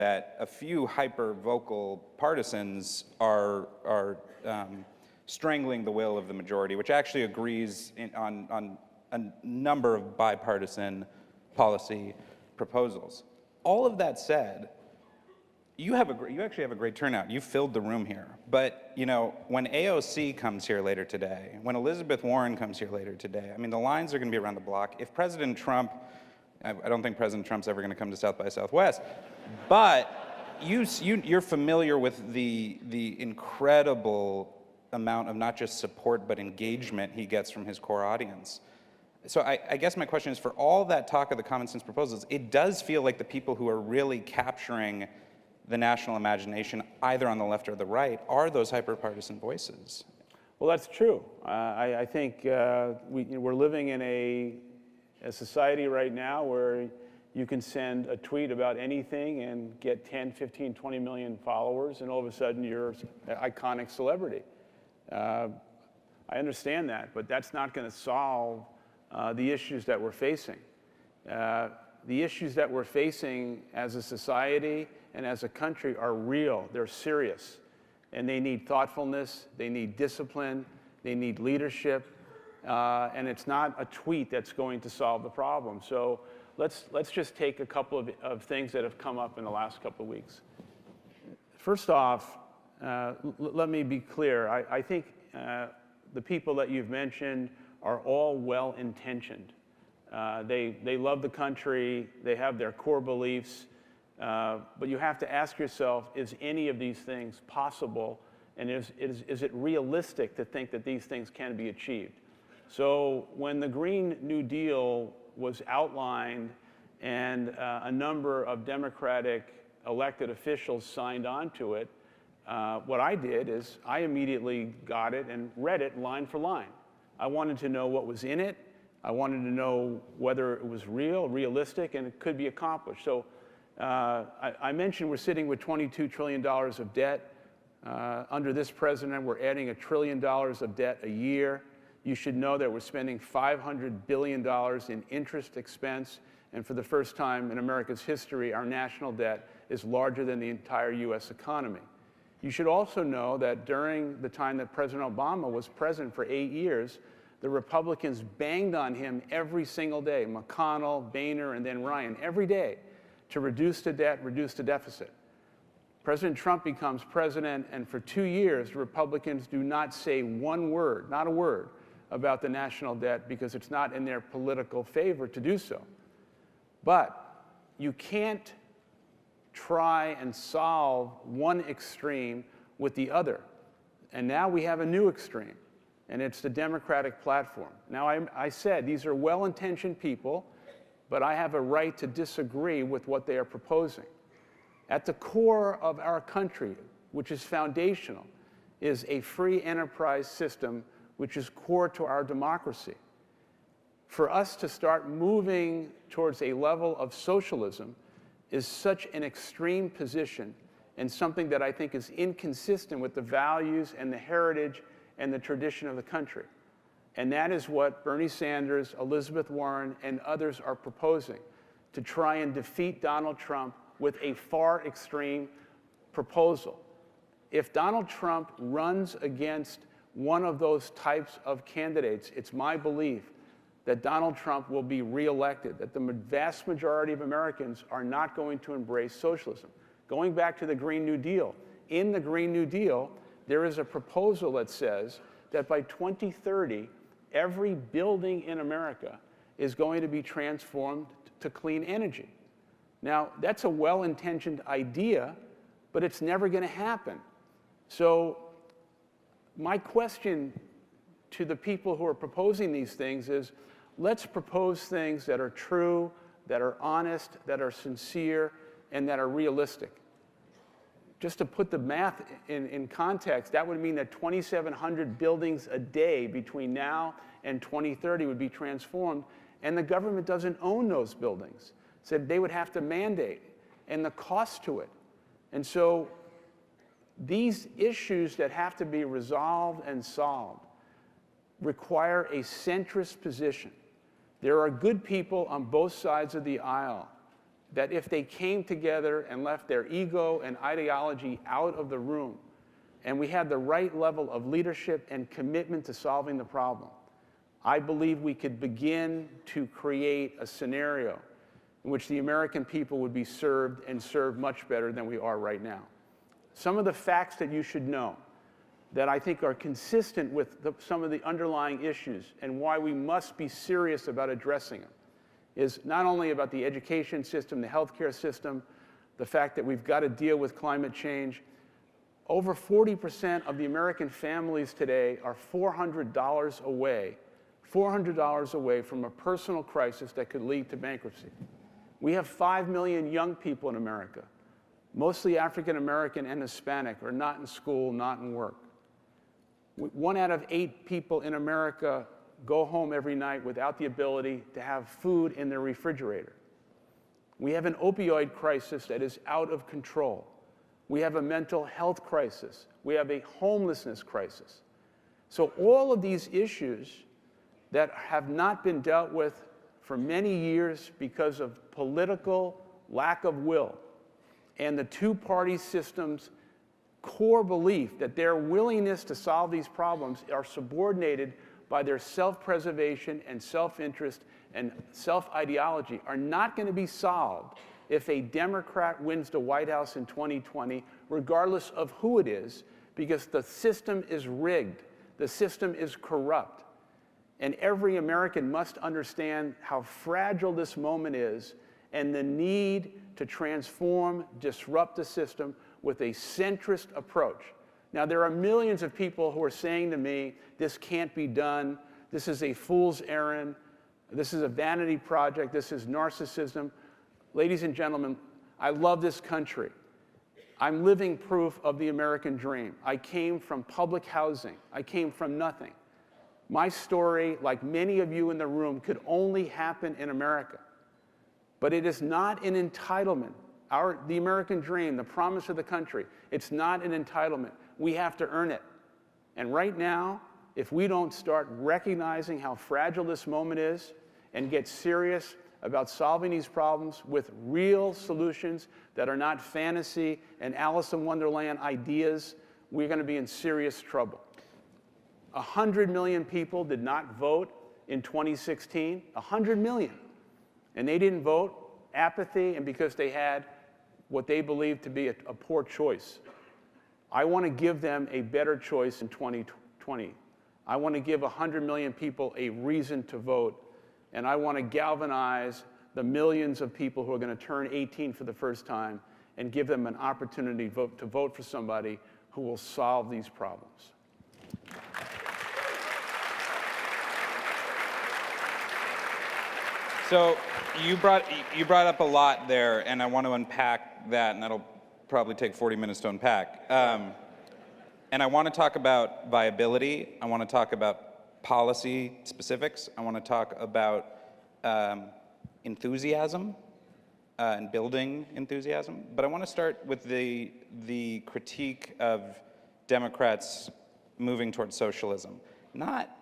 that a few hyper-vocal partisans are strangling the will of the majority, which actually agrees on a number of bipartisan policy proposals. All of that said, you actually have a great turnout. You filled the room here. But when AOC comes here later today, when Elizabeth Warren comes here later today, I mean, the lines are going to be around the block. If President Trump, I don't think President Trump's ever going to come to South by Southwest, but you're familiar with the incredible amount of not just support but engagement he gets from his core audience. So I guess my question is, for all that talk of the common sense proposals, it does feel like the people who are really capturing the national imagination, either on the left or the right, are those hyper-partisan voices. Well, that's true. I think we're living in a society right now where you can send a tweet about anything and get 10, 15, 20 million followers, and all of a sudden you're an iconic celebrity. I understand that, but that's not going to solve the issues that we're facing. The issues that we're facing as a society and as a country are real, they're serious, and they need thoughtfulness, they need discipline, they need leadership, and it's not a tweet that's going to solve the problem. So let's just take a couple of things that have come up in the last couple of weeks. First off, let me be clear. I think the people that you've mentioned are all well-intentioned. They love the country, they have their core beliefs, but you have to ask yourself, is any of these things possible, and is it realistic to think that these things can be achieved? So when the Green New Deal was outlined and a number of Democratic elected officials signed on to it, what I did is I immediately got it and read it line for line. I wanted to know what was in it. I wanted to know whether it was realistic, and it could be accomplished. So I mentioned we're sitting with $22 trillion of debt. Under this president, we're adding $1 trillion of debt a year. You should know that we're spending $500 billion in interest expense, and for the first time in America's history, our national debt is larger than the entire US economy. You should also know that during the time that President Obama was president for 8 years, the Republicans banged on him every single day, McConnell, Boehner, and then Ryan, every day, to reduce the debt, reduce the deficit. President Trump becomes president, and for 2 years, Republicans do not say one word, not a word, about the national debt because it's not in their political favor to do so. But you can't try and solve one extreme with the other. And now we have a new extreme, and it's the Democratic platform. Now, I said these are well-intentioned people, but I have a right to disagree with what they are proposing. At the core of our country, which is foundational, is a free enterprise system which is core to our democracy. For us to start moving towards a level of socialism is such an extreme position and something that I think is inconsistent with the values and the heritage and the tradition of the country. And that is what Bernie Sanders, Elizabeth Warren, and others are proposing, to try and defeat Donald Trump with a far extreme proposal. If Donald Trump runs against one of those types of candidates, it's my belief that Donald Trump will be reelected, that the vast majority of Americans are not going to embrace socialism. Going back to the Green New Deal, in the Green New Deal, there is a proposal that says that by 2030, every building in America is going to be transformed to clean energy. Now, that's a well-intentioned idea, but it's never going to happen. So my question to the people who are proposing these things is, let's propose things that are true, that are honest, that are sincere, and that are realistic. Just to put the math in context, that would mean that 2,700 buildings a day between now and 2030 would be transformed, and the government doesn't own those buildings. So they would have to mandate, and the cost to it. And so these issues that have to be resolved and solved require a centrist position. There are good people on both sides of the aisle that if they came together and left their ego and ideology out of the room, and we had the right level of leadership and commitment to solving the problem, I believe we could begin to create a scenario in which the American people would be served, and served much better than we are right now. Some of the facts that you should know that I think are consistent with some of the underlying issues and why we must be serious about addressing them is not only about the education system, the healthcare system, the fact that we've got to deal with climate change. Over 40% of the American families today are $400 away from a personal crisis that could lead to bankruptcy. We have 5 million young people in America, mostly African American and Hispanic, are not in school, not in work. 1 out of 8 people in America go home every night without the ability to have food in their refrigerator. We have an opioid crisis that is out of control. We have a mental health crisis. We have a homelessness crisis. So all of these issues that have not been dealt with for many years because of political lack of will and the two-party system's core belief that their willingness to solve these problems are subordinated by their self-preservation and self-interest and self-ideology are not going to be solved if a Democrat wins the White House in 2020, regardless of who it is, because the system is rigged, the system is corrupt. And every American must understand how fragile this moment is and the need to transform, disrupt the system with a centrist approach. Now, there are millions of people who are saying to me, this can't be done, this is a fool's errand, this is a vanity project, this is narcissism. Ladies and gentlemen, I love this country. I'm living proof of the American dream. I came from public housing. I came from nothing. My story, like many of you in the room, could only happen in America. But it is not an entitlement. The American dream, the promise of the country, it's not an entitlement. We have to earn it. And right now, if we don't start recognizing how fragile this moment is and get serious about solving these problems with real solutions that are not fantasy and Alice in Wonderland ideas, we're going to be in serious trouble. 100 million people did not vote in 2016, 100 million. And they didn't vote, apathy, and because they had what they believed to be a poor choice. I want to give them a better choice in 2020. I want to give 100 million people a reason to vote, and I want to galvanize the millions of people who are going to turn 18 for the first time and give them an opportunity to vote for somebody who will solve these problems. So you brought up a lot there, and I want to unpack that, and that'll probably take 40 minutes to unpack. And I want to talk about viability. I want to talk about policy specifics. I want to talk about enthusiasm and building enthusiasm. But I want to start with the critique of Democrats moving towards socialism.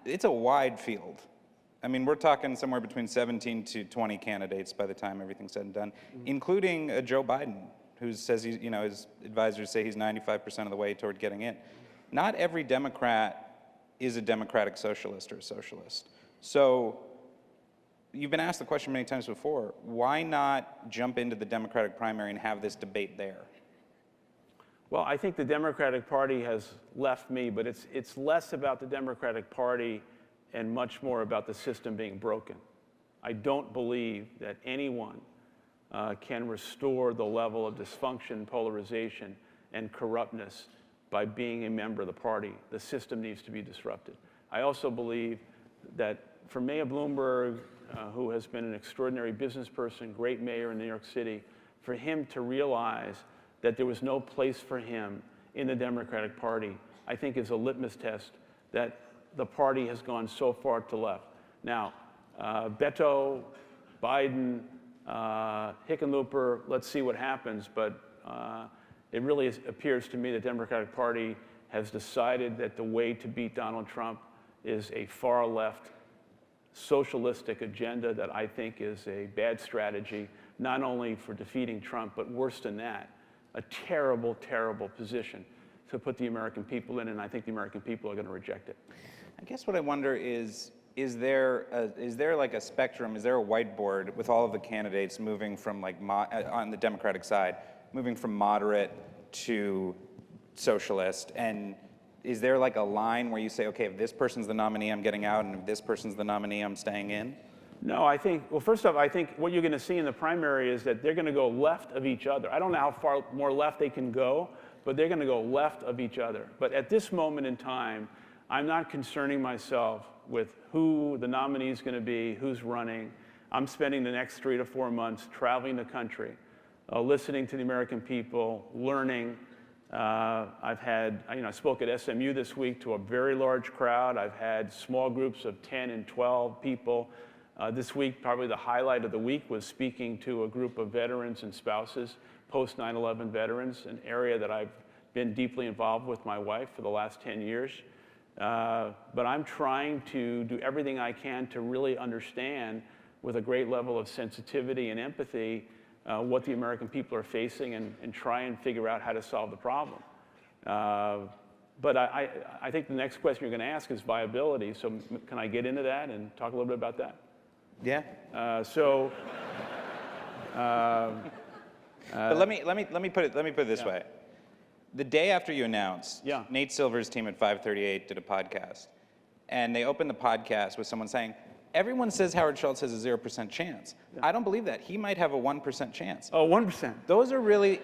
It's a wide field. I mean, we're talking somewhere between 17 to 20 candidates by the time everything's said and done, including Joe Biden, who says his advisors say he's 95% of the way toward getting in. Not every Democrat is a democratic socialist or a socialist. So you've been asked the question many times before, why not jump into the Democratic primary and have this debate there? Well, I think the Democratic Party has left me, but it's less about the Democratic Party and much more about the system being broken. I don't believe that anyone can restore the level of dysfunction, polarization, and corruptness by being a member of the party. The system needs to be disrupted. I also believe that for Mayor Bloomberg, who has been an extraordinary business person, great mayor in New York City, for him to realize that there was no place for him in the Democratic Party, I think is a litmus test that the party has gone so far to left. Now, Beto, Biden, Hickenlooper, let's see what happens, but it really appears to me the Democratic Party has decided that the way to beat Donald Trump is a far-left socialistic agenda that I think is a bad strategy not only for defeating Trump, but worse than that, a terrible, terrible position to put the American people in, and I think the American people are going to reject it. I guess what I wonder is there like a spectrum, is there a whiteboard with all of the candidates moving from like, on the Democratic side, moving from moderate to socialist, and is there like a line where you say, okay, if this person's the nominee, I'm getting out, and if this person's the nominee, I'm staying in? No, I think, well, first off, I think what you're going to see in the primary is that they're going to go left of each other. I don't know how far more left they can go, but they're going to go left of each other. But at this moment in time, I'm not concerning myself with who the nominee is going to be, who's running. I'm spending the next 3 to 4 months traveling the country, listening to the American people, learning. I spoke at SMU this week to a very large crowd. I've had small groups of 10 and 12 people. This week, probably the highlight of the week was speaking to a group of veterans and spouses, post 9/11 veterans, an area that I've been deeply involved with my wife for the last 10 years. But I'm trying to do everything I can to really understand with a great level of sensitivity and empathy what the American people are facing and try and figure out how to solve the problem. But I think the next question you're going to ask is viability. So can I get into that and talk a little bit about that? Yeah. But let me put it this way. The day after you announced, Nate Silver's team at 538 did a podcast, and they opened the podcast with someone saying, everyone says Howard Schultz has a 0% chance. Yeah. I don't believe that. He might have a 1% chance. Oh, 1%. Those are really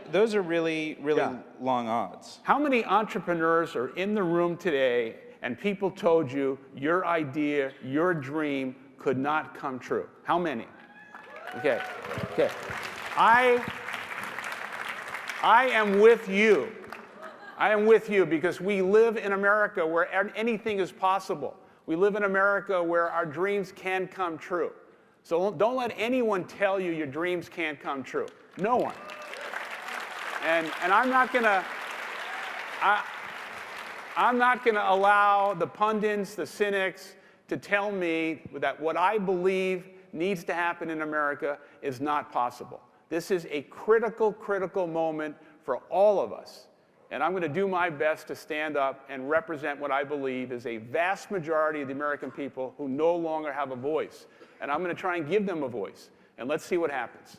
long odds. How many entrepreneurs are in the room today and people told you your idea, your dream could not come true? How many? Okay. I am with you. I am with you because we live in America where anything is possible. We live in America where our dreams can come true. So don't let anyone tell you your dreams can't come true. No one. And I'm not gonna allow the pundits, the cynics, to tell me that what I believe needs to happen in America is not possible. This is a critical moment for all of us. And I'm going to do my best to stand up and represent what I believe is a vast majority of the American people who no longer have a voice. And I'm going to try and give them a voice. And let's see what happens.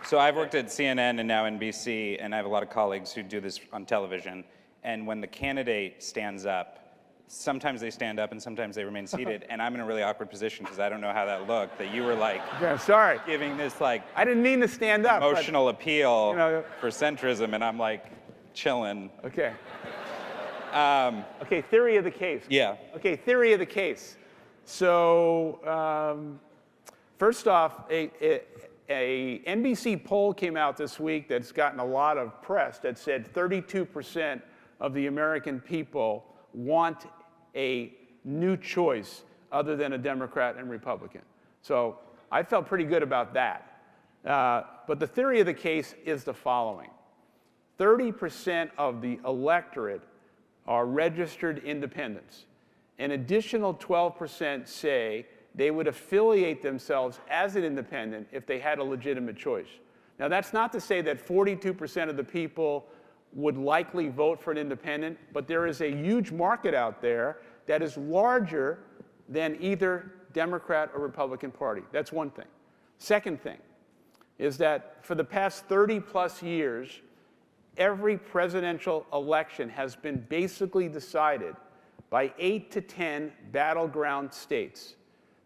So I've worked at CNN and now NBC, and I have a lot of colleagues who do this on television. And when the candidate stands up, sometimes they stand up and sometimes they remain seated, and I'm in a really awkward position because I don't know how that looked, that you were like sorry. giving this like I didn't mean to stand up. Emotional appeal for centrism, and I'm like chilling. Okay. Okay, theory of the case. Yeah. Okay, theory of the case. So first off, a NBC poll came out this week that's gotten a lot of press that said 32% of the American people want a new choice other than a Democrat and Republican. So I felt pretty good about that. But the theory of the case is the following. 30% of the electorate are registered independents. An additional 12% say they would affiliate themselves as an independent if they had a legitimate choice. Now, that's not to say that 42% of the people would likely vote for an independent, but there is a huge market out there that is larger than either Democrat or Republican Party. That's one thing. Second thing is that for the past 30+ years, every presidential election has been basically decided by 8 to 10 battleground states.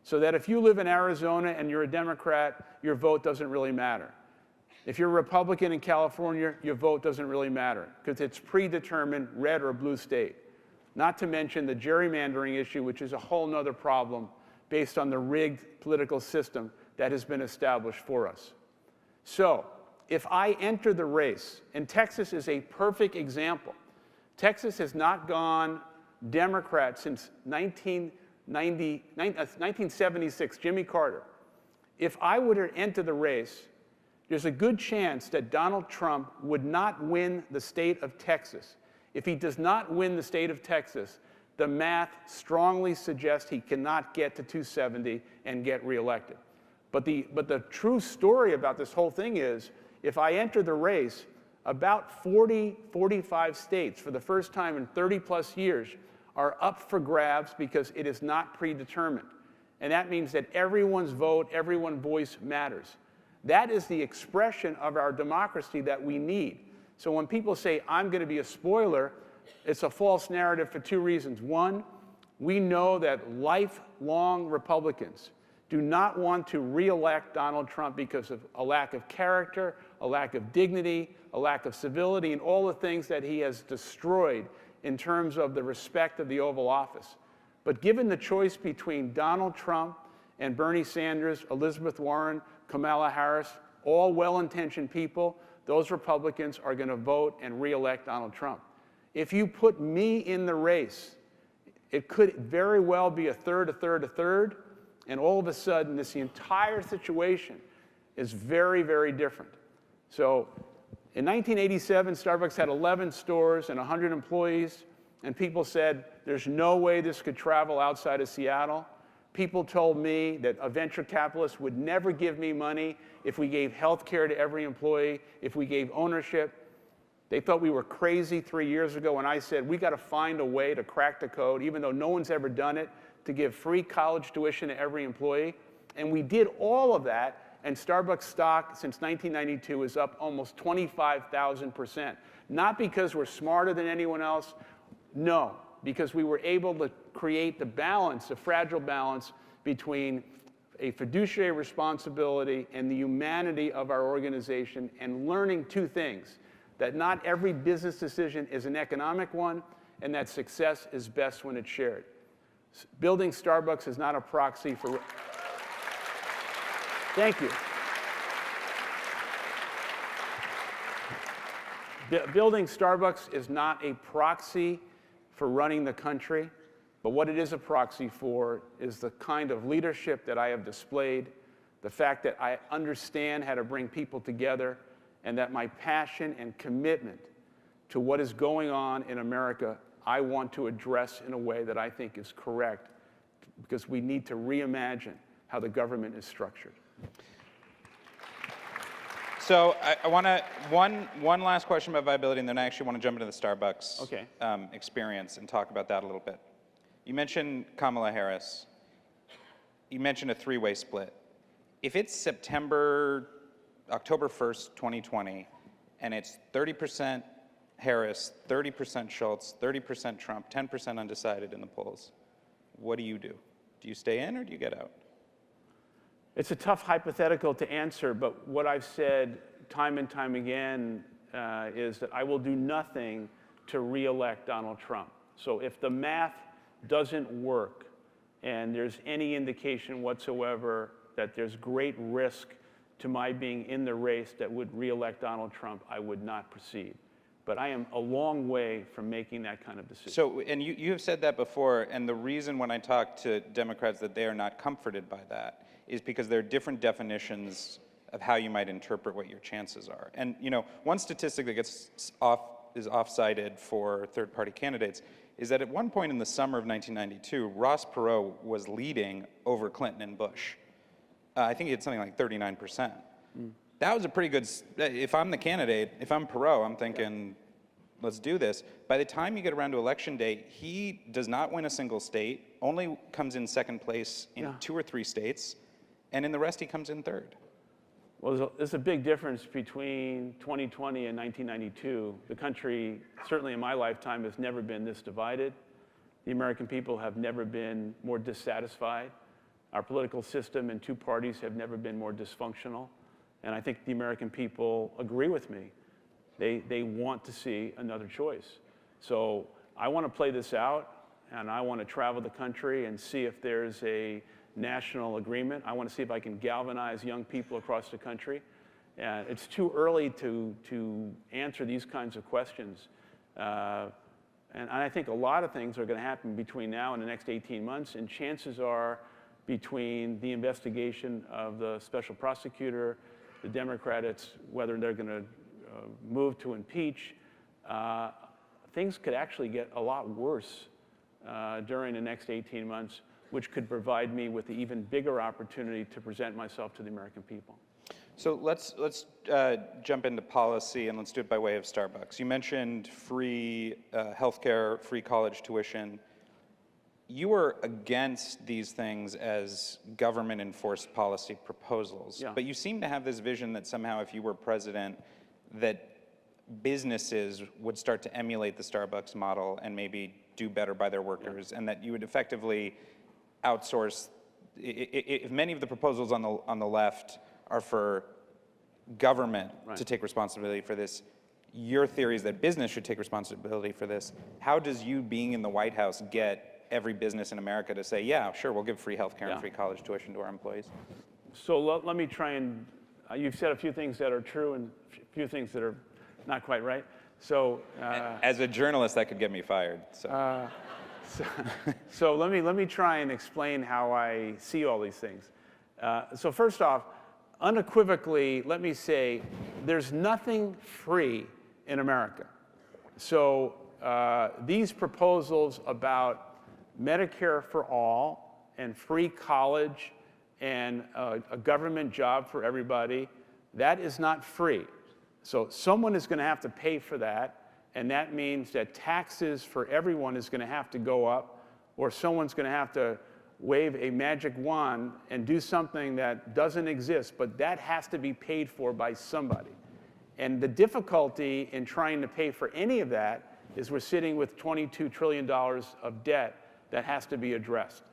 So that if you live in Arizona and you're a Democrat, your vote doesn't really matter. If you're a Republican in California, your vote doesn't really matter because it's predetermined red or blue state. Not to mention the gerrymandering issue, which is a whole nother problem based on the rigged political system that has been established for us. So if I enter the race, and Texas is a perfect example. Texas has not gone Democrat since 1976, Jimmy Carter. If I were to enter the race, there's a good chance that Donald Trump would not win the state of Texas. If he does not win the state of Texas, the math strongly suggests he cannot get to 270 and get reelected. But the true story about this whole thing is, if I enter the race, about 45 states, for the first time in 30 plus years, are up for grabs because it is not predetermined. And that means that everyone's vote, everyone's voice matters. That is the expression of our democracy that we need. So when people say, I'm going to be a spoiler, it's a false narrative for two reasons. One, we know that lifelong Republicans do not want to re-elect Donald Trump because of a lack of character, a lack of dignity, a lack of civility, and all the things that he has destroyed in terms of the respect of the Oval Office. But given the choice between Donald Trump and Bernie Sanders, Elizabeth Warren, Kamala Harris, all well-intentioned people, those Republicans are going to vote and re-elect Donald Trump. If you put me in the race, it could very well be a third, and all of a sudden, this entire situation is very, very different. So in 1987, Starbucks had 11 stores and 100 employees, and people said, there's no way this could travel outside of Seattle. People told me that a venture capitalist would never give me money if we gave health care to every employee, if we gave ownership. They thought we were crazy 3 years ago when I said, we got to find a way to crack the code, even though no one's ever done it, to give free college tuition to every employee. And we did all of that, and Starbucks stock since 1992 is up almost 25,000%. Not because we're smarter than anyone else, no, because we were able to create the balance, the fragile balance between a fiduciary responsibility and the humanity of our organization, and learning two things: that not every business decision is an economic one, and that success is best when it's shared. Building Starbucks is not a proxy for... Thank you. Building Starbucks is not a proxy for running the country, but what it is a proxy for is the kind of leadership that I have displayed, the fact that I understand how to bring people together, and that my passion and commitment to what is going on in America, I want to address in a way that I think is correct, because we need to reimagine how the government is structured. So I want to, one last question about viability, and then I actually want to jump into the Starbucks experience and talk about that a little bit. You mentioned Kamala Harris. You mentioned a three-way split. If it's October 1st, 2020, and it's 30% Harris, 30% Schultz, 30% Trump, 10% undecided in the polls, what do you do? Do you stay in or do you get out? It's a tough hypothetical to answer, but what I've said time and time again is that I will do nothing to re-elect Donald Trump. So if the math doesn't work and there's any indication whatsoever that there's great risk to my being in the race that would re-elect Donald Trump, I would not proceed. But I am a long way from making that kind of decision. So, and you have said that before, and the reason when I talk to Democrats that they are not comforted by that is because there are different definitions of how you might interpret what your chances are. And one statistic that is off-cited for third-party candidates is that at one point in the summer of 1992, Ross Perot was leading over Clinton and Bush. I think he had something like 39%. That was a pretty good, if I'm the candidate, if I'm Perot, I'm thinking, let's do this. By the time you get around to election day, he does not win a single state, only comes in second place in 2 or 3 states, and in the rest he comes in third. Well, there's a big difference between 2020 and 1992. The country, certainly in my lifetime, has never been this divided. The American people have never been more dissatisfied. Our political system and 2 parties have never been more dysfunctional. And I think the American people agree with me. They want to see another choice. So I want to play this out, and I want to travel the country and see if there's a national agreement. I want to see if I can galvanize young people across the country. It's too early to answer these kinds of questions. And I think a lot of things are going to happen between now and the next 18 months, and chances are between the investigation of the special prosecutor, the Democrats, whether they're going to move to impeach, things could actually get a lot worse during the next 18 months, which could provide me with the even bigger opportunity to present myself to the American people. So let's jump into policy, and let's do it by way of Starbucks. You mentioned free healthcare, free college tuition. You were against these things as government-enforced policy proposals, Yeah. but you seem to have this vision that somehow if you were president, that businesses would start to emulate the Starbucks model and maybe do better by their workers, and that you would effectively outsource. If many of the proposals on the left are for government to take responsibility for this, your theory is that business should take responsibility for this. How does you being in the White House get every business in America to say, yeah, sure, we'll give free healthcare and free college tuition to our employees? So let me try and, you've said a few things that are true and a few things that are not quite right. So as a journalist, that could get me fired. So let me try and explain how I see all these things. So first off, unequivocally, let me say, there's nothing free in America. So these proposals about Medicare for all and free college and a government job for everybody, that is not free. So someone is going to have to pay for that, and that means that taxes for everyone is going to have to go up, or someone's going to have to wave a magic wand and do something that doesn't exist, but that has to be paid for by somebody. And the difficulty in trying to pay for any of that is we're sitting with $22 trillion of debt that has to be addressed.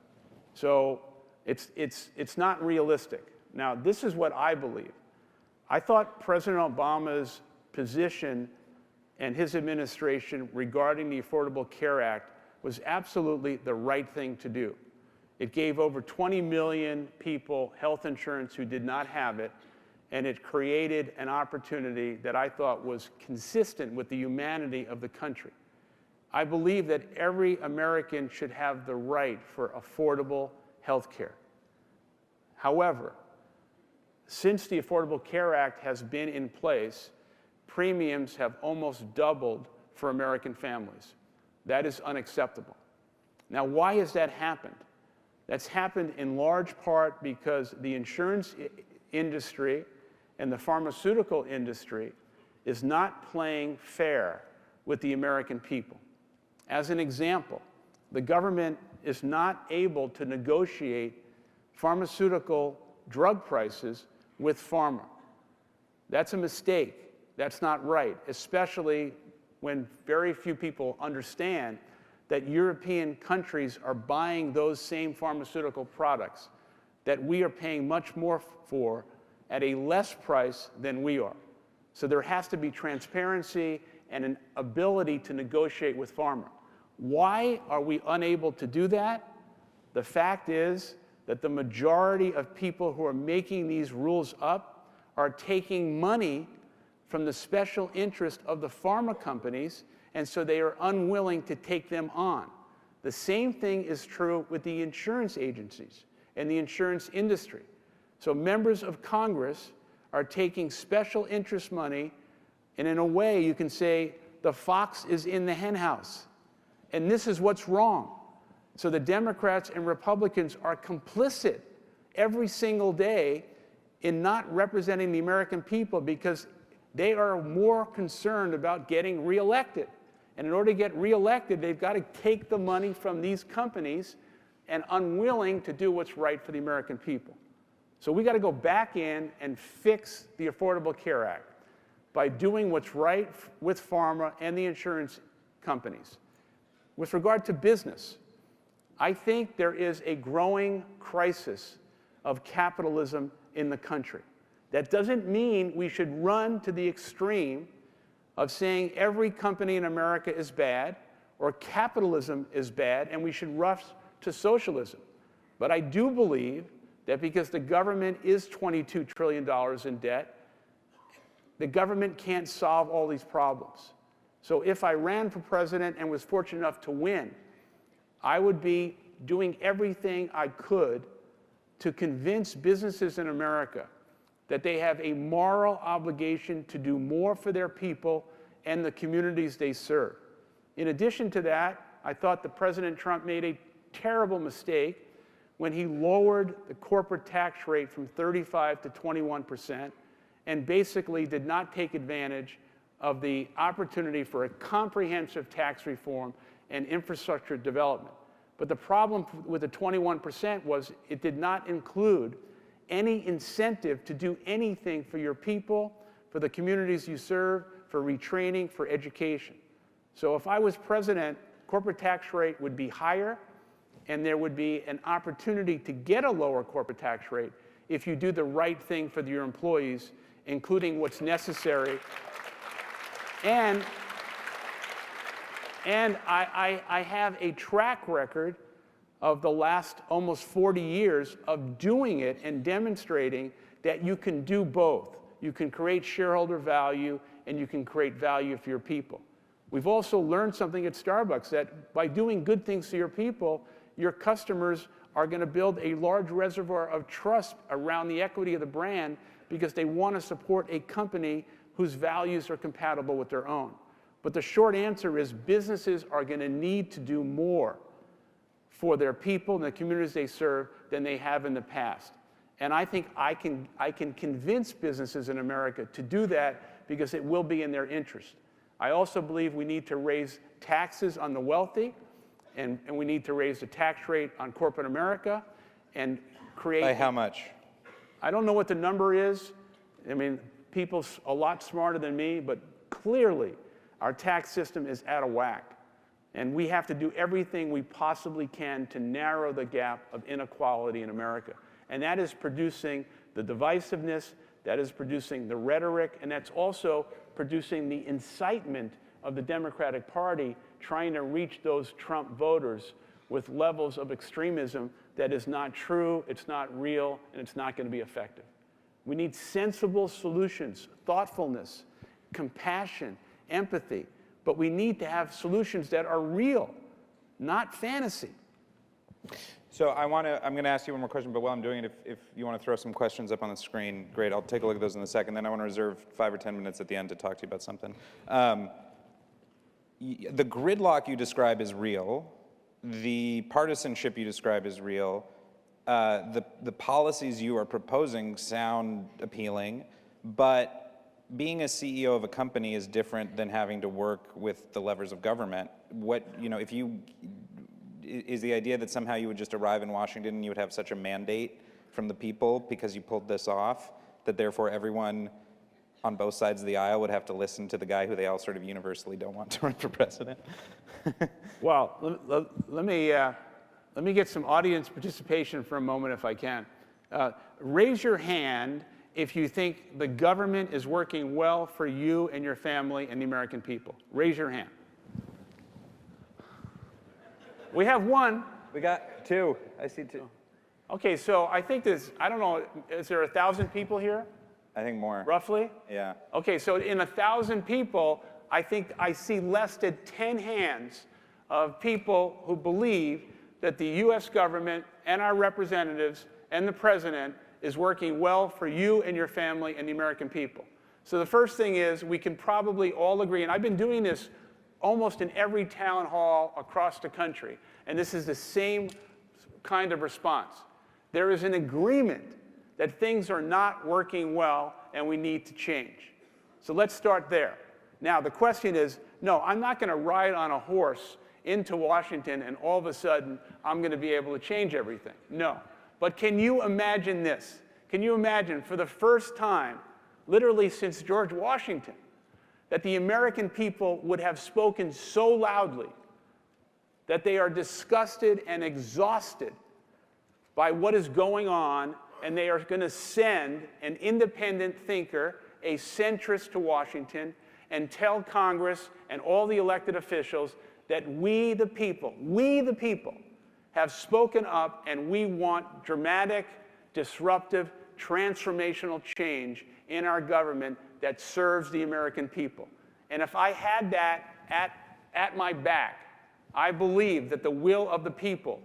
So it's not realistic. Now, this is what I believe. I thought President Obama's position and his administration regarding the Affordable Care Act was absolutely the right thing to do. It gave over 20 million people health insurance who did not have it, and it created an opportunity that I thought was consistent with the humanity of the country. I believe that every American should have the right for affordable health care. However, since the Affordable Care Act has been in place, premiums have almost doubled for American families. That is unacceptable. Now, why has that happened? That's happened in large part because the insurance industry and the pharmaceutical industry is not playing fair with the American people. As an example, the government is not able to negotiate pharmaceutical drug prices with pharma. That's a mistake. That's not right, especially when very few people understand that European countries are buying those same pharmaceutical products that we are paying much more for at a less price than we are. So there has to be transparency and an ability to negotiate with pharma. Why are we unable to do that? The fact is that the majority of people who are making these rules up are taking money from the special interest of the pharma companies, and so they are unwilling to take them on. The same thing is true with the insurance agencies and the insurance industry. So members of Congress are taking special interest money, and in a way you can say the fox is in the henhouse. And this is what's wrong. So the Democrats and Republicans are complicit every single day in not representing the American people because they are more concerned about getting reelected. And in order to get reelected, they've got to take the money from these companies and unwilling to do what's right for the American people. So we got to go back in and fix the Affordable Care Act by doing what's right with pharma and the insurance companies. With regard to business, I think there is a growing crisis of capitalism in the country. That doesn't mean we should run to the extreme of saying every company in America is bad or capitalism is bad and we should rush to socialism. But I do believe that because the government is $22 trillion in debt, the government can't solve all these problems. So if I ran for president and was fortunate enough to win, I would be doing everything I could to convince businesses in America that they have a moral obligation to do more for their people and the communities they serve. In addition to that, I thought that President Trump made a terrible mistake when he lowered the corporate tax rate from 35 to 21% and basically did not take advantage of the opportunity for a comprehensive tax reform and infrastructure development. But the problem with the 21% was it did not include any incentive to do anything for your people, for the communities you serve, for retraining, for education. So if I was president, corporate tax rate would be higher, and there would be an opportunity to get a lower corporate tax rate if you do the right thing for your employees, including what's necessary. And I have a track record of the last almost 40 years of doing it and demonstrating that you can do both. You can create shareholder value and you can create value for your people. We've also learned something at Starbucks, that by doing good things to your people, your customers are going to build a large reservoir of trust around the equity of the brand because they want to support a company whose values are compatible with their own. But the short answer is businesses are going to need to do more for their people and the communities they serve than they have in the past. And I think I can convince businesses in America to do that because it will be in their interest. I also believe we need to raise taxes on the wealthy, and we need to raise the tax rate on corporate America and create— By how much? I don't know what the number is. I mean, people a lot smarter than me, but clearly our tax system is out of whack. And we have to do everything we possibly can to narrow the gap of inequality in America. And that is producing the divisiveness, that is producing the rhetoric, and that's also producing the incitement of the Democratic Party trying to reach those Trump voters with levels of extremism that is not true, it's not real, and it's not going to be effective. We need sensible solutions, thoughtfulness, compassion, empathy, but we need to have solutions that are real, not fantasy. So I'm going to ask you one more question, but while I'm doing it, if you want to throw some questions up on the screen, great. I'll take a look at those in a second. Then I want to reserve 5 or 10 minutes at the end to talk to you about something. The gridlock you describe is real. The partisanship you describe is real. The policies you are proposing sound appealing, but being a CEO of a company is different than having to work with the levers of government. Is the idea that somehow you would just arrive in Washington and you would have such a mandate from the people because you pulled this off, that therefore everyone on both sides of the aisle would have to listen to the guy who they all sort of universally don't want to run for president? Well, let me get some audience participation for a moment if I can. Raise your hand if you think the government is working well for you and your family and the American people. Raise your hand. We have one. We got 2. I see 2. Okay, so I think there's, I don't know, is there 1,000 people here? I think more. Roughly? Yeah. Okay, so in 1,000 people, I think I see less than 10 hands of people who believe that the U.S. government and our representatives and the president is working well for you and your family and the American people. So the first thing is we can probably all agree, and I've been doing this almost in every town hall across the country, and this is the same kind of response. There is an agreement that things are not working well and we need to change. So let's start there. Now, the question is, no, I'm not going to ride on a horse into Washington and all of a sudden I'm going to be able to change everything. No. But can you imagine this? Can you imagine for the first time, literally since George Washington, that the American people would have spoken so loudly that they are disgusted and exhausted by what is going on, and they are going to send an independent thinker, a centrist, to Washington and tell Congress and all the elected officials that we the people have spoken up and we want dramatic, disruptive, transformational change in our government that serves the American people. And if I had that at my back, I believe that the will of the people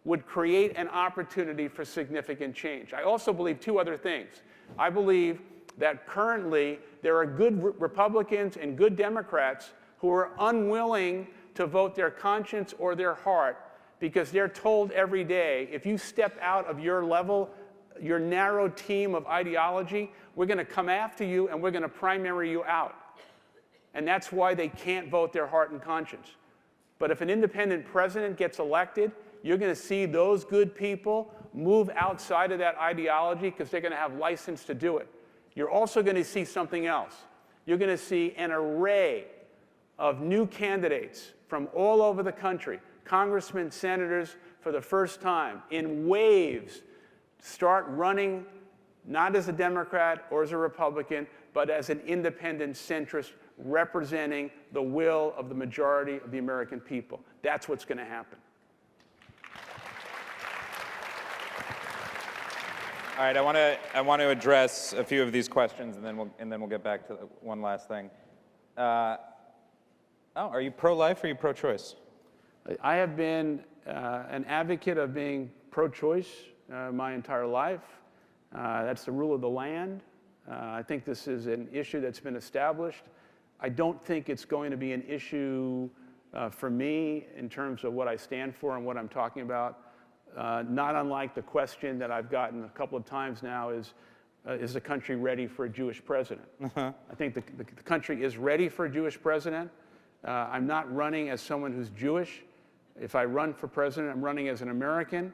would create an opportunity for significant change. I also believe 2 other things. I believe that currently there are good Republicans and good Democrats who are unwilling to vote their conscience or their heart, because they're told every day, if you step out of your level, your narrow team of ideology, we're going to come after you and we're going to primary you out. And that's why they can't vote their heart and conscience. But if an independent president gets elected, you're going to see those good people move outside of that ideology because they're going to have license to do it. You're also going to see something else. You're going to see an array of new candidates from all over the country, congressmen, senators, for the first time, in waves, start running not as a Democrat or as a Republican, but as an independent centrist representing the will of the majority of the American people. That's what's going to happen. All right, I want to address a few of these questions, and then we'll get back to one last thing. Are you pro-life or are you pro-choice? I have been an advocate of being pro-choice my entire life. That's the rule of the land. I think this is an issue that's been established. I don't think it's going to be an issue for me in terms of what I stand for and what I'm talking about. Not unlike the question that I've gotten a couple of times now is the country ready for a Jewish president? I think the country is ready for a Jewish president. I'm not running as someone who's Jewish. If I run for president, I'm running as an American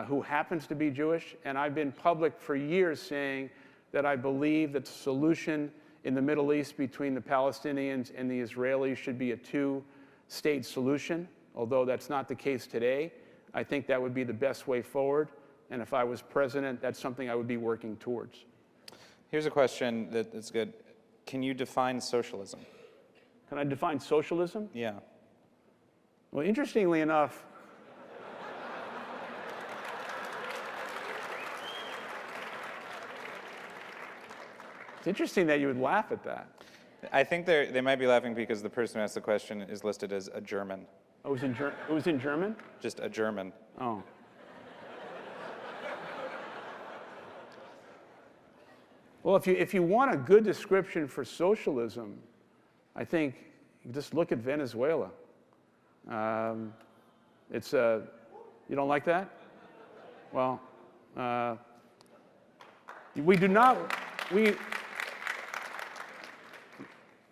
who happens to be Jewish. And I've been public for years saying that I believe that the solution in the Middle East between the Palestinians and the Israelis should be a two-state solution, although that's not the case today. I think that would be the best way forward. And if I was president, that's something I would be working towards. Here's a question that's good. Can you define socialism? Can I define socialism? Yeah. Well, interestingly enough, it's interesting that you would laugh at that. I think they might be laughing because the person who asked the question is listed as a German. Oh, it was in German? Just a German. Oh. Well, if you want a good description for socialism, I think you just look at Venezuela. You don't like that? Well,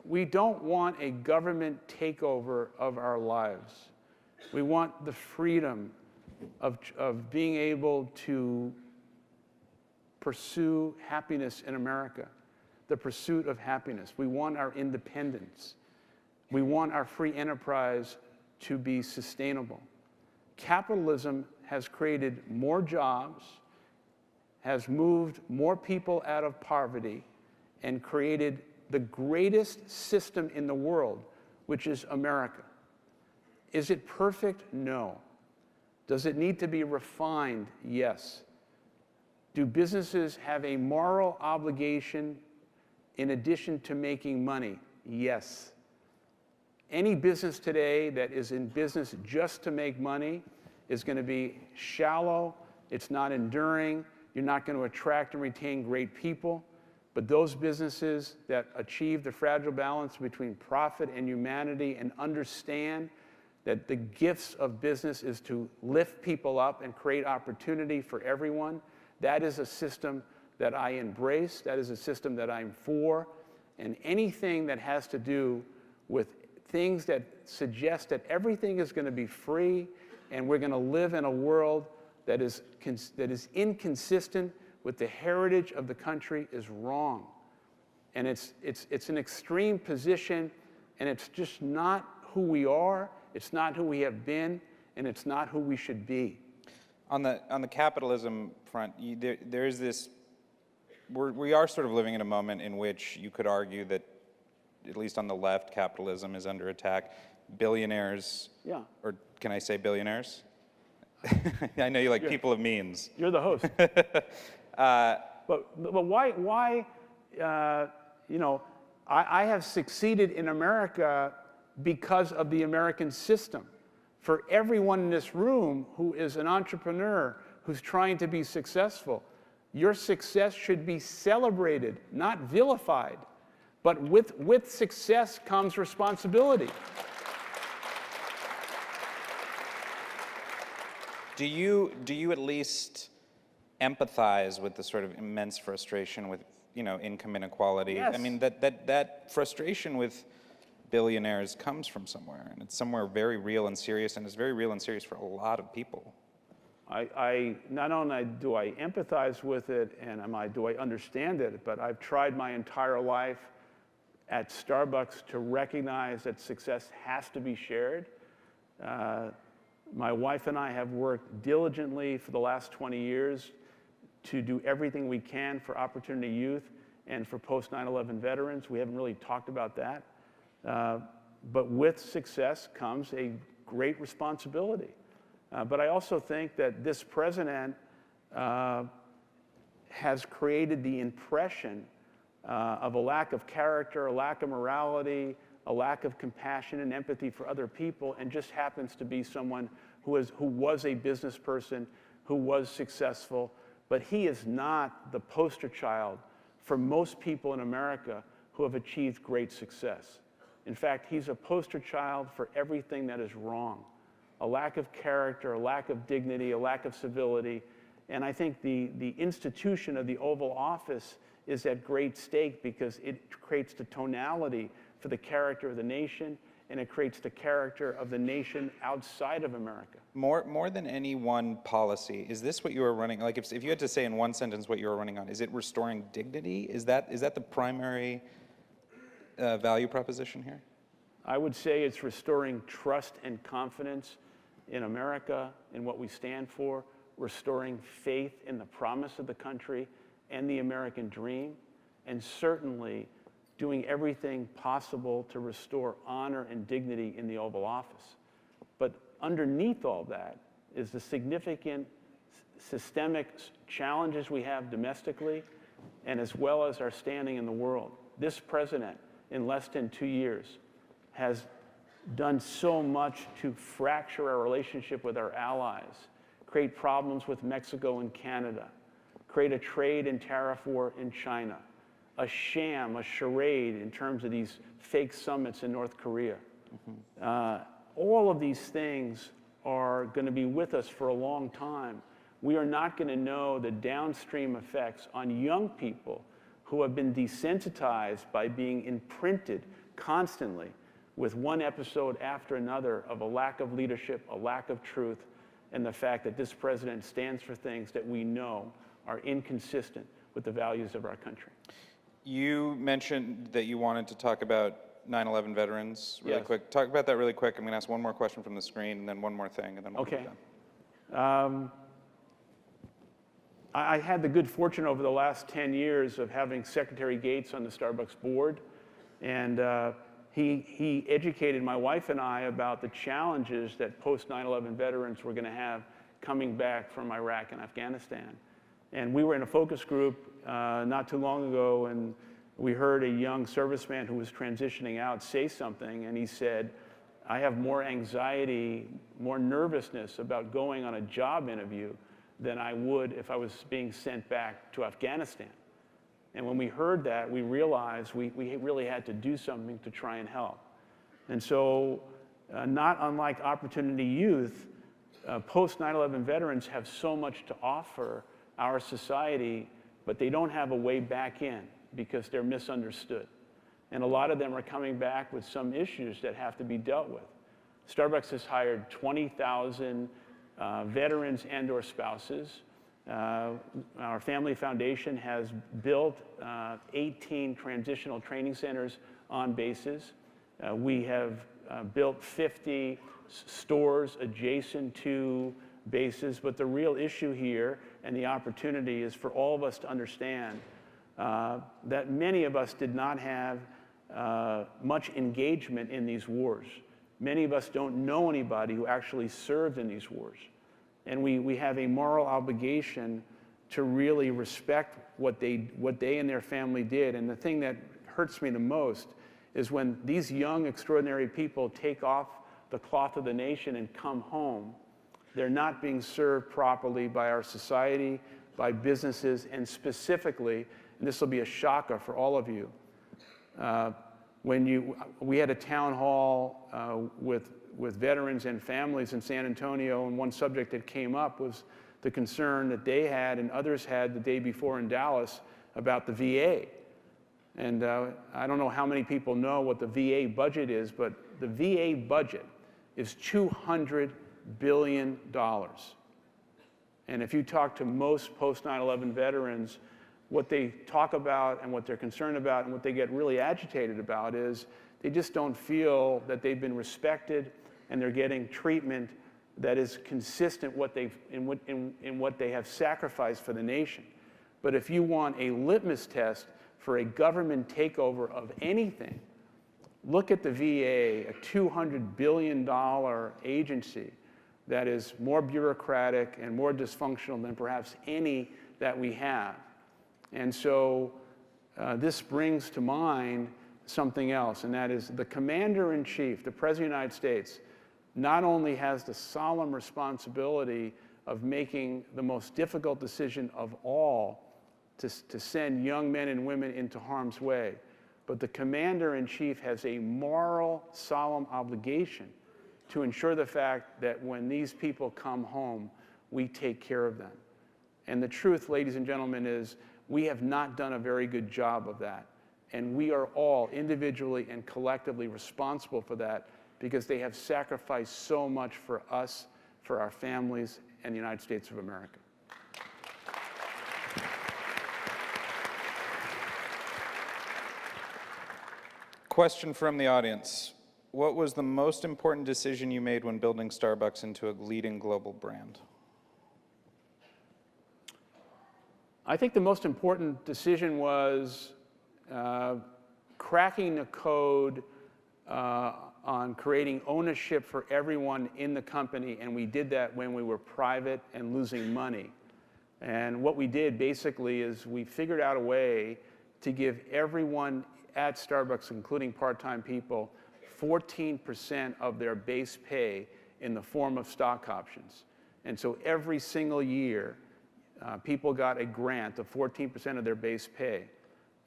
we don't want a government takeover of our lives. We want the freedom of being able to pursue happiness in America, the pursuit of happiness. We want our independence. We want our free enterprise to be sustainable. Capitalism has created more jobs, has moved more people out of poverty, and created the greatest system in the world, which is America. Is it perfect? No. Does it need to be refined? Yes. Do businesses have a moral obligation in addition to making money? Yes. Any business today that is in business just to make money is going to be shallow, it's not enduring, you're not going to attract and retain great people. But those businesses that achieve the fragile balance between profit and humanity and understand that the gifts of business is to lift people up and create opportunity for everyone, that is a system that I embrace, that is a system that I'm for. And anything that has to do with things that suggest that everything is going to be free and we're going to live in a world that is inconsistent with the heritage of the country is wrong. And it's an extreme position, and it's just not who we are, it's not who we have been, and it's not who we should be. On the capitalism front, there is this, we are sort of living in a moment in which you could argue that, at least on the left, capitalism is under attack. Billionaires, Yeah. or can I say billionaires? I know you like people of means. You're the host. But why I have succeeded in America because of the American system. For everyone in this room who is an entrepreneur, who's trying to be successful, your success should be celebrated, not vilified. But with success comes responsibility. Do you at least empathize with the sort of immense frustration with, income inequality? Yes. I mean, that frustration with billionaires comes from somewhere, and it's somewhere very real and serious, and it's very real and serious for a lot of people. I not only do I empathize with it and do I understand it, but I've tried my entire life at Starbucks to recognize that success has to be shared. My wife and I have worked diligently for the last 20 years to do everything we can for Opportunity Youth and for post 9/11 veterans. We haven't really talked about that. But with success comes a great responsibility. But I also think that this president has created the impression of a lack of character, a lack of morality, a lack of compassion and empathy for other people, and just happens to be someone who was a business person, who was successful, but he is not the poster child for most people in America who have achieved great success. In fact, he's a poster child for everything that is wrong. A lack of character, a lack of dignity, a lack of civility. And I think the institution of the Oval Office is at great stake because it creates the tonality for the character of the nation, and it creates the character of the nation outside of America. More than any one policy, is this what you are running? Like, if you had to say in one sentence what you are running on, is it restoring dignity? Is that the primary value proposition here? I would say it's restoring trust and confidence in America, in what we stand for, restoring faith in the promise of the country and the American dream, and certainly doing everything possible to restore honor and dignity in the Oval Office. But underneath all that is the significant systemic challenges we have domestically, and as well as our standing in the world. This president, in less than 2 years, has done so much to fracture our relationship with our allies, create problems with Mexico and Canada, create a trade and tariff war in China, a sham, a charade in terms of these fake summits in North Korea. All of these things are going to be with us for a long time. We are not going to know the downstream effects on young people who have been desensitized by being imprinted constantly with one episode after another of a lack of leadership, a lack of truth, and the fact that this president stands for things that we know are inconsistent with the values of our country. You mentioned that you wanted to talk about 9/11 veterans really Yes. quick. Talk about that really quick. I'm going to ask one more question from the screen, and then one more thing, and then we'll Okay. be done. I had the good fortune over the last 10 years of having Secretary Gates on the Starbucks board, and he educated my wife and I about the challenges that post 9/11 veterans were going to have coming back from Iraq and Afghanistan. And we were in a focus group not too long ago, and we heard a young serviceman who was transitioning out say something, and he said, "I have more anxiety, more nervousness about going on a job interview than I would if I was being sent back to Afghanistan." And when we heard that, we realized we really had to do something to try and help. And so, not unlike Opportunity Youth, post 9/11 veterans have so much to offer our society, but they don't have a way back in because they're misunderstood. And a lot of them are coming back with some issues that have to be dealt with. Starbucks has hired 20,000 veterans and/or spouses. Our Family Foundation has built 18 transitional training centers on bases. We have built 50 stores adjacent to bases, but the real issue here and the opportunity is for all of us to understand that many of us did not have much engagement in these wars. Many of us don't know anybody who actually served in these wars. And we have a moral obligation to really respect what they and their family did. And the thing that hurts me the most is when these young, extraordinary people take off the cloth of the nation and come home, they're not being served properly by our society, by businesses, and specifically, and this will be a shocker for all of you, we had a town hall with with veterans and families in San Antonio, and one subject that came up was the concern that they had and others had the day before in Dallas about the VA. And I don't know how many people know what the VA budget is, but the VA budget is $200 billion. And if you talk to most post 9/11 veterans, what they talk about and what they're concerned about and what they get really agitated about is they just don't feel that they've been respected and they're getting treatment that is consistent in what they have sacrificed for the nation. But if you want a litmus test for a government takeover of anything, look at the VA, a $200 billion agency that is more bureaucratic and more dysfunctional than perhaps any that we have. And so this brings to mind something else, and that is the Commander-in-Chief, the President of the United States, not only has the solemn responsibility of making the most difficult decision of all to send young men and women into harm's way, but the Commander-in-Chief has a moral, solemn obligation to ensure the fact that when these people come home, we take care of them. And the truth, ladies and gentlemen, is we have not done a very good job of that. And we are all individually and collectively responsible for that because they have sacrificed so much for us, for our families, and the United States of America. Question from the audience. What was the most important decision you made when building Starbucks into a leading global brand? I think the most important decision was cracking the code on creating ownership for everyone in the company, and we did that when we were private and losing money. And what we did basically is we figured out a way to give everyone at Starbucks, including part-time people, 14% of their base pay in the form of stock options. And so every single year, people got a grant of 14% of their base pay.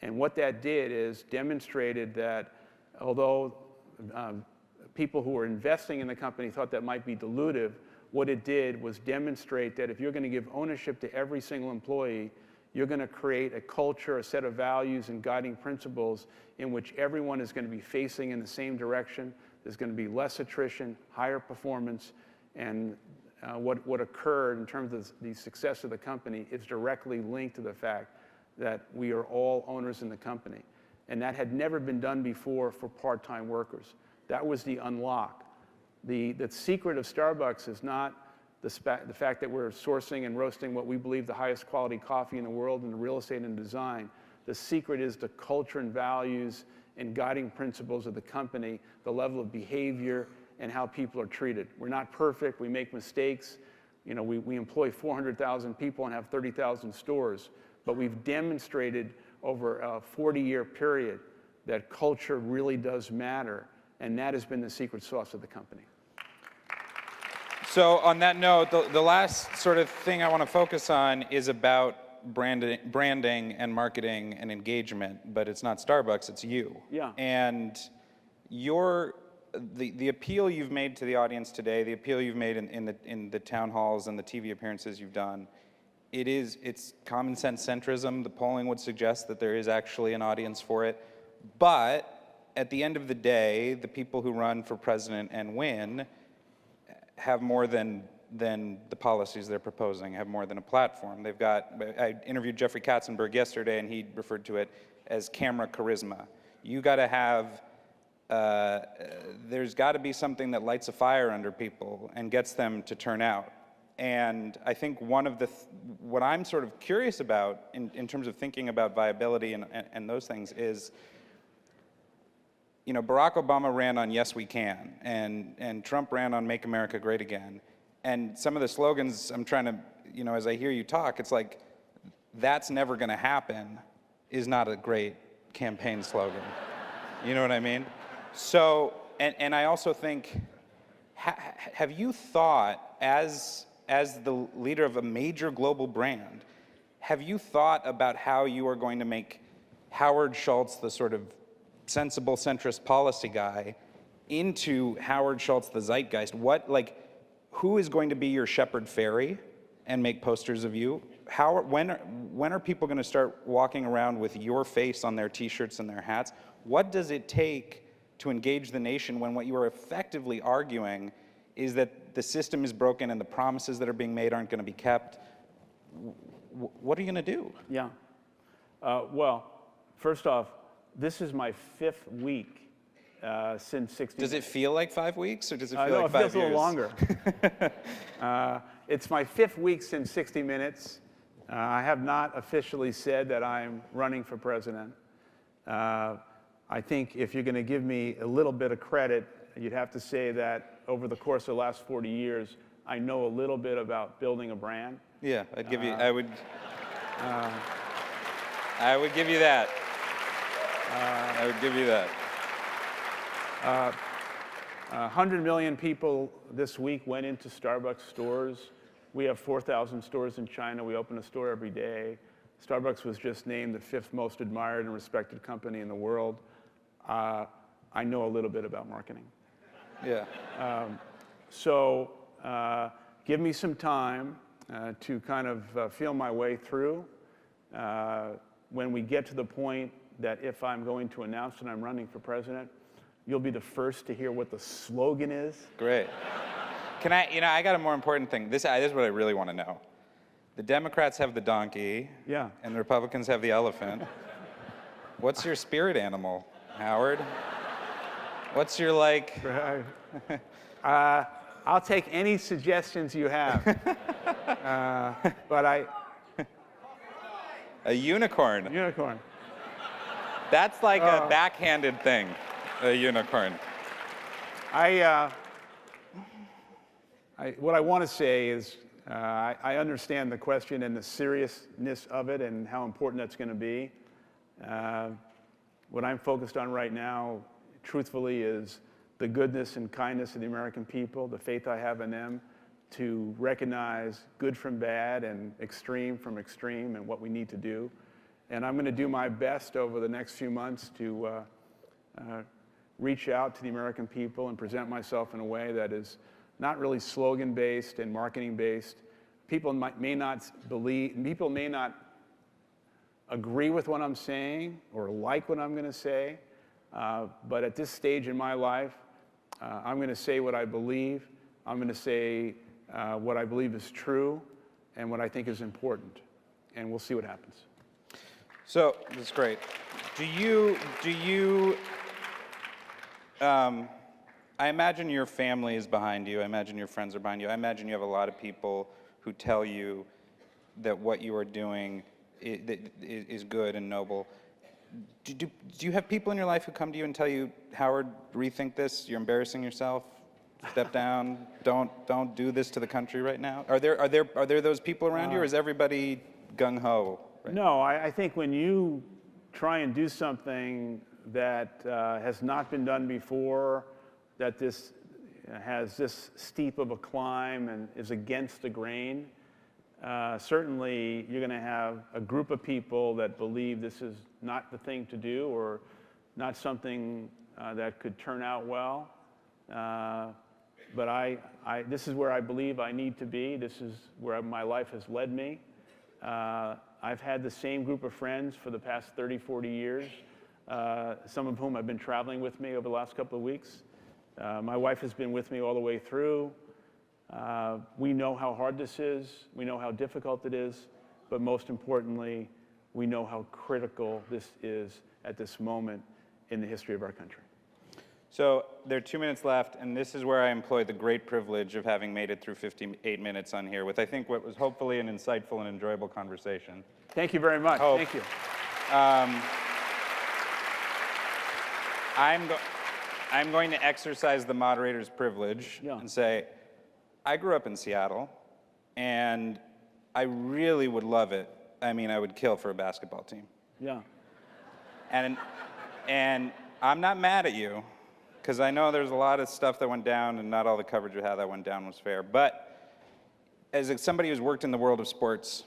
And what that did is demonstrated that although people who were investing in the company thought that might be dilutive, what it did was demonstrate that if you're going to give ownership to every single employee, you're going to create a culture, a set of values and guiding principles in which everyone is going to be facing in the same direction. There's going to be less attrition, higher performance, and what occurred in terms of the success of the company is directly linked to the fact that we are all owners in the company. And that had never been done before for part-time workers. That was the unlock. The secret of Starbucks is not the fact that we're sourcing and roasting what we believe the highest quality coffee in the world in the real estate and design. The secret is the culture and values and guiding principles of the company, the level of behavior, and how people are treated. We're not perfect, we make mistakes. You know, we employ 400,000 people and have 30,000 stores, but we've demonstrated over a 40-year period that culture really does matter, and that has been the secret sauce of the company. So on that note, the last sort of thing I want to focus on is about branding and marketing and engagement, but it's not Starbucks, it's you. Yeah. And the appeal you've made to the audience today, the appeal you've made in the town halls and the TV appearances you've done, it's common sense centrism. The polling would suggest that there is actually an audience for it. But at the end of the day, the people who run for president and win have more than the policies they're proposing, have more than a platform. I interviewed Jeffrey Katzenberg yesterday, and he referred to it as camera charisma. You got to have, there's got to be something that lights a fire under people and gets them to turn out. And I think one of what I'm sort of curious about in terms of thinking about viability and those things is, you know, Barack Obama ran on Yes We Can, and Trump ran on Make America Great Again. And some of the slogans I'm trying to, you know, as I hear you talk, it's like, that's never gonna happen is not a great campaign slogan. You know what I mean? So, and I also think, have you thought, as the leader of a major global brand, have you thought about how you are going to make Howard Schultz, the sort of sensible centrist policy guy, into Howard Schultz, the zeitgeist, who is going to be your Shepherd Fairy and make posters of you? When are people going to start walking around with your face on their T-shirts and their hats? What does it take to engage the nation when what you are effectively arguing is that the system is broken and the promises that are being made aren't going to be kept? What are you going to do? Yeah. Well, first off, this is my 5th week since 60. Does it feel like 5 weeks, or does it feel no, like 5 years? No, it feels a little longer. It's my 5th week since 60 Minutes. I have not officially said that I'm running for president. I think if you're going to give me a little bit of credit, you'd have to say that over the course of the last 40 years, I know a little bit about building a brand. Yeah, I'd give you. I would give you that. I would give you that. 100 million people this week went into Starbucks stores. We have 4,000 stores in China. We open a store every day. Starbucks was just named the 5th most admired and respected company in the world. I know a little bit about marketing. Yeah. So give me some time to kind of feel my way through. When we get to the point that if I'm going to announce that I'm running for president, you'll be the first to hear what the slogan is. Great. Can I got a more important thing. This is what I really want to know. The Democrats have the donkey. Yeah. And the Republicans have the elephant. What's your spirit animal, Howard? What's your I'll take any suggestions you have. But A unicorn. Unicorn. That's like a backhanded thing, a unicorn. What I want to say is I understand the question and the seriousness of it and how important that's going to be. What I'm focused on right now, truthfully, is the goodness and kindness of the American people, the faith I have in them, to recognize good from bad and extreme from extreme and what we need to do. And I'm going to do my best over the next few months to reach out to the American people and present myself in a way that is not really slogan-based and marketing-based. People may not agree with what I'm saying or like what I'm going to say, but at this stage in my life, I'm going to say what I believe. I'm going to say what I believe is true and what I think is important, and we'll see what happens. So, that's great. I imagine your family is behind you. I imagine your friends are behind you. I imagine you have a lot of people who tell you that what you are doing is good and noble. Do you have people in your life who come to you and tell you, Howard, rethink this, you're embarrassing yourself, step down, don't do this to the country right now? Are there those people around you, or is everybody gung-ho? Right? No, I think when you try and do something that has not been done before, that this has this steep of a climb and is against the grain, certainly you're going to have a group of people that believe this is not the thing to do or not something that could turn out well. But this is where I believe I need to be. This is where my life has led me. I've had the same group of friends for the past 30, 40 years, some of whom have been traveling with me over the last couple of weeks. My wife has been with me all the way through. We know how hard this is. We know how difficult it is. But most importantly, we know how critical this is at this moment in the history of our country. So there are 2 minutes left, and this is where I employ the great privilege of having made it through 58 minutes on here with, I think, what was hopefully an insightful and enjoyable conversation. Thank you very much. Hope. Thank you. I'm going to exercise the moderator's privilege and say, I grew up in Seattle, and I really would love it. I mean, I would kill for a basketball team. Yeah. And I'm not mad at you, because I know there's a lot of stuff that went down, and not all the coverage of how that went down was fair. But as somebody who's worked in the world of sports,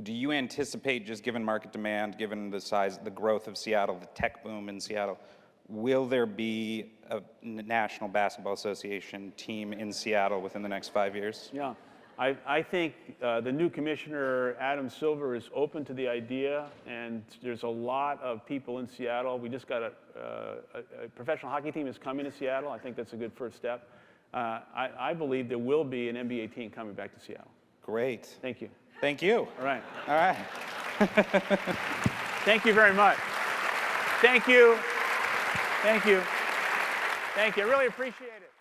do you anticipate, just given market demand, given the size, the growth of Seattle, the tech boom in Seattle, will there be a National Basketball Association team in Seattle within the next 5 years? Yeah, I think the new commissioner, Adam Silver, is open to the idea, and there's a lot of people in Seattle. We just got a professional hockey team is coming to Seattle. I think that's a good first step. I believe there will be an NBA team coming back to Seattle. Great. Thank you. Thank you. All right. All right. Thank you very much. Thank you. Thank you. Thank you. I really appreciate it.